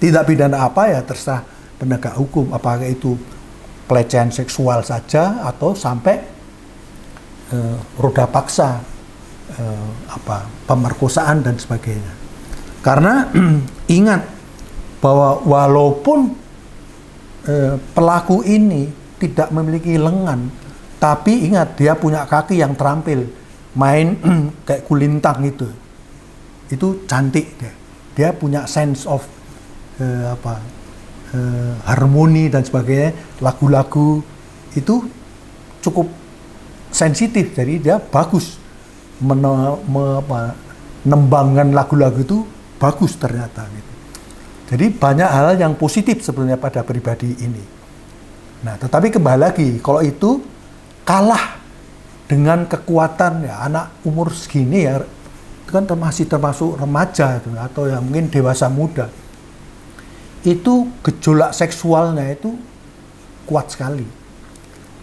Tindak pidana apa ya terserah penegak hukum, apakah itu pelecehan seksual saja atau sampai roda paksa, pemerkosaan dan sebagainya. Karena ingat bahwa walaupun pelaku ini tidak memiliki lengan, tapi ingat dia punya kaki yang terampil, main kayak kulintang itu cantik dia. Dia punya sense of harmoni dan sebagainya, lagu-lagu itu cukup sensitif, jadi dia bagus menembangkan lagu-lagu itu bagus ternyata gitu. Jadi banyak hal yang positif sebenarnya pada pribadi ini. Nah, tetapi kembali lagi, kalau itu kalah dengan kekuatan ya anak umur segini ya, itu kan masih termasuk remaja itu, atau yang mungkin dewasa muda. Itu gejolak seksualnya itu kuat sekali.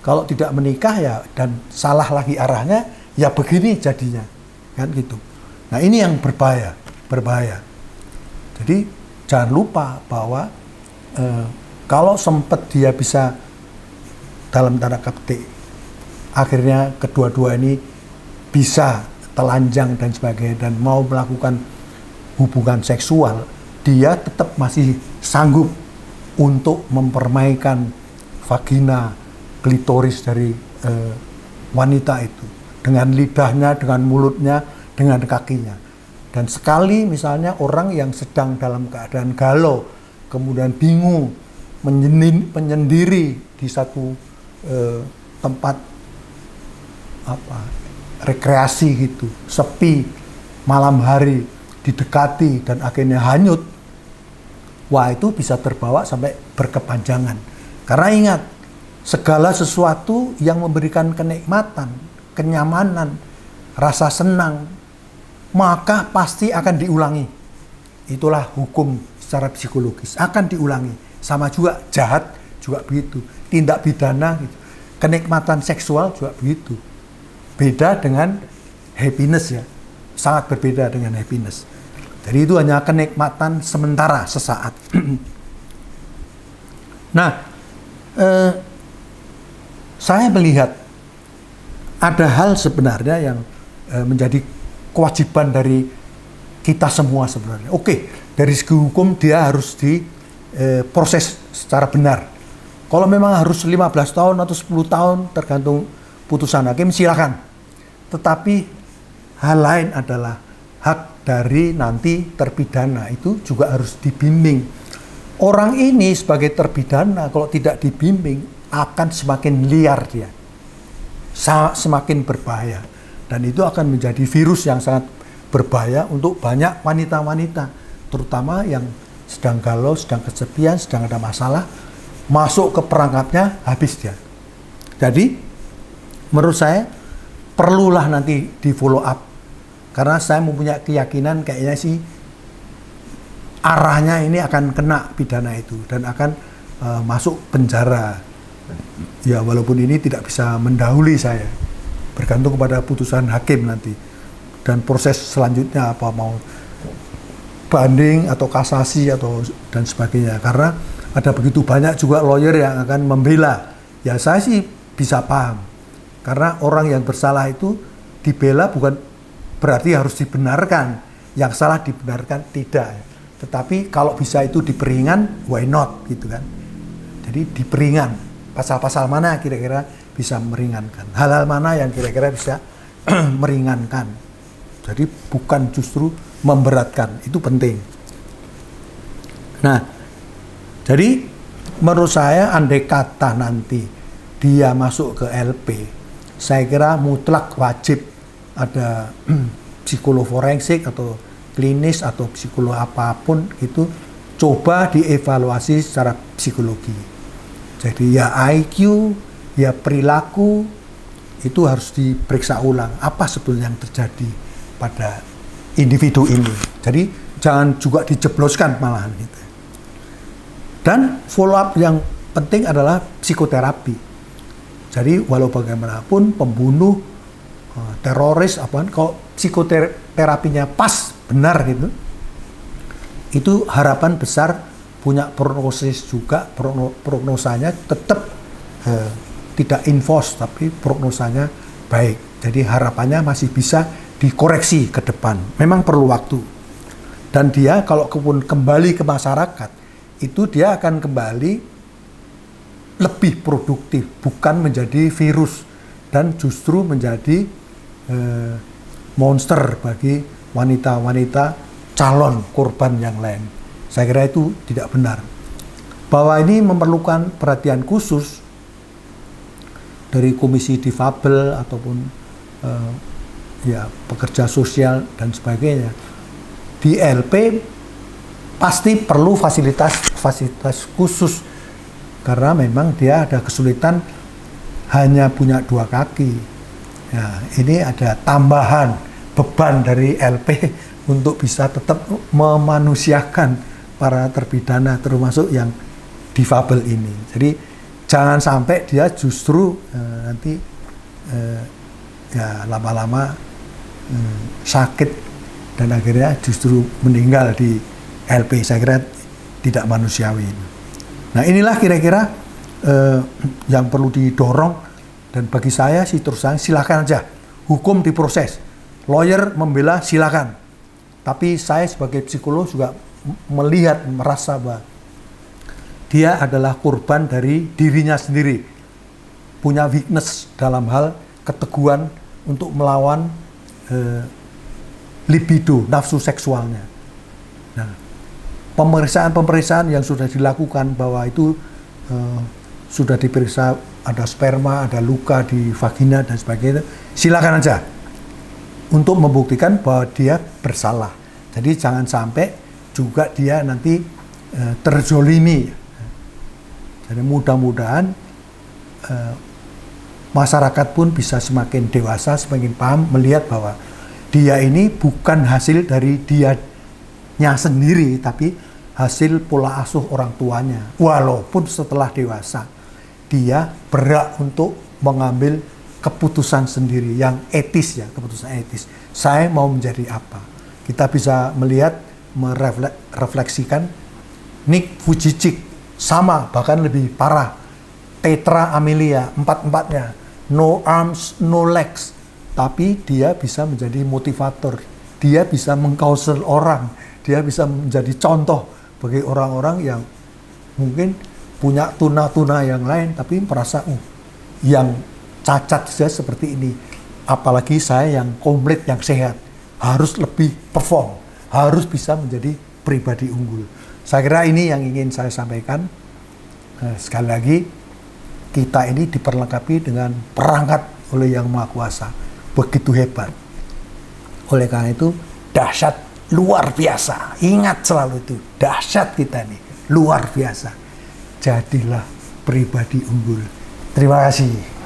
Kalau tidak menikah ya dan salah lagi arahnya, ya begini jadinya, kan gitu. Nah ini yang berbahaya. Jadi jangan lupa bahwa kalau sempat dia bisa dalam tanda petik, akhirnya kedua-dua ini bisa telanjang dan sebagainya dan mau melakukan hubungan seksual, dia tetap masih sanggup untuk mempermaikan vagina, klitoris dari wanita itu dengan lidahnya, dengan mulutnya, dengan kakinya. Dan sekali misalnya orang yang sedang dalam keadaan galau, kemudian bingung, menyendiri di satu tempat rekreasi gitu, sepi, malam hari, didekati dan akhirnya hanyut, wah itu bisa terbawa sampai berkepanjangan. Karena ingat, segala sesuatu yang memberikan kenikmatan, kenyamanan, rasa senang, maka pasti akan diulangi. Itulah hukum secara psikologis, akan diulangi. Sama juga jahat juga begitu, tindak pidana gitu. Kenikmatan seksual juga begitu. Beda dengan happiness ya, sangat berbeda dengan happiness. Jadi itu hanya kenikmatan sementara, sesaat. Nah, saya melihat ada hal sebenarnya yang menjadi kewajiban dari kita semua sebenarnya. Oke, dari segi hukum dia harus diproses secara benar. Kalau memang harus 15 tahun atau 10 tahun tergantung putusan hakim, silakan. Tetapi hal lain adalah hak dari nanti terpidana itu juga harus dibimbing. Orang ini sebagai terpidana kalau tidak dibimbing akan semakin liar dia, semakin berbahaya, dan itu akan menjadi virus yang sangat berbahaya untuk banyak wanita-wanita, terutama yang sedang galau, sedang kesepian, sedang ada masalah, masuk ke perangkapnya, habis dia. Jadi menurut saya perlulah nanti di follow up. Karena saya mempunyai keyakinan kayaknya sih arahnya ini akan kena pidana itu dan akan masuk penjara. Ya walaupun ini tidak bisa mendahului saya, bergantung kepada putusan hakim nanti dan proses selanjutnya apa, mau banding atau kasasi atau dan sebagainya. Karena ada begitu banyak juga lawyer yang akan membela. Ya saya sih bisa paham, karena orang yang bersalah itu dibela bukan berarti harus dibenarkan, yang salah dibenarkan, tidak. Tetapi kalau bisa itu diperingan, why not gitu kan. Jadi diperingan, pasal-pasal mana kira-kira bisa meringankan, hal-hal mana yang kira-kira bisa meringankan. Jadi bukan justru memberatkan, itu penting. Nah, jadi menurut saya andai kata nanti dia masuk ke LP, saya kira mutlak wajib ada psikolog forensik atau klinis atau psikolog apapun itu coba dievaluasi secara psikologi. Jadi ya IQ, ya perilaku itu harus diperiksa ulang apa sebetulnya yang terjadi pada individu ini. Jadi jangan juga dijebloskan malahan gitu. Dan follow up yang penting adalah psikoterapi. Jadi walau bagaimanapun pembunuh, teroris apaan, kalau psikoterapinya pas, benar gitu, itu harapan besar punya prognosis juga, prognosanya tetap tidak infos, tapi prognosanya baik. Jadi harapannya masih bisa dikoreksi ke depan. Memang perlu waktu. Dan dia kalau kembali ke masyarakat, itu dia akan kembali lebih produktif, bukan menjadi virus dan justru menjadi monster bagi wanita-wanita calon korban yang lain. Saya kira itu tidak benar. Bahwa ini memerlukan perhatian khusus dari Komisi Difabel ataupun pekerja sosial dan sebagainya. Di LP pasti perlu fasilitas khusus karena memang dia ada kesulitan hanya punya 2 kaki. Ya, ini ada tambahan beban dari LP untuk bisa tetap memanusiakan para terpidana termasuk yang difabel ini. Jadi jangan sampai dia justru nanti lama-lama sakit dan akhirnya justru meninggal di LP. Saya kira tidak manusiawi. Nah inilah kira-kira yang perlu didorong, dan bagi saya sih terus terang silakan aja, hukum diproses, lawyer membela silakan. Tapi saya sebagai psikolog juga merasa bahwa dia adalah korban dari dirinya sendiri, punya weakness dalam hal keteguhan untuk melawan libido, nafsu seksualnya. Nah, pemeriksaan yang sudah dilakukan bahwa itu sudah diperiksa ada sperma, ada luka di vagina dan sebagainya, silakan aja untuk membuktikan bahwa dia bersalah. Jadi jangan sampai juga dia nanti terzolimi. Jadi mudah-mudahan masyarakat pun bisa semakin dewasa, semakin paham melihat bahwa dia ini bukan hasil dari dianya sendiri, tapi hasil pola asuh orang tuanya. Walaupun setelah dewasa, dia berhak untuk mengambil keputusan sendiri yang etis, ya, keputusan etis. Saya mau menjadi apa? Kita bisa melihat, merefleksikan Nick Vujicic sama, bahkan lebih parah, tetra amelia, 4-4-nya, no arms, no legs, tapi dia bisa menjadi motivator, dia bisa mengkausel orang, dia bisa menjadi contoh bagi orang-orang yang mungkin punya tuna-tuna yang lain, tapi merasa yang cacat saja seperti ini, apalagi saya yang komplit, yang sehat, harus lebih perform, harus bisa menjadi pribadi unggul. Saya kira ini yang ingin saya sampaikan. Sekali lagi, kita ini diperlengkapi dengan perangkat oleh Yang Maha Kuasa. Begitu hebat. Oleh karena itu, dahsyat luar biasa. Ingat selalu itu, dahsyat kita ini, luar biasa. Jadilah pribadi unggul. Terima kasih.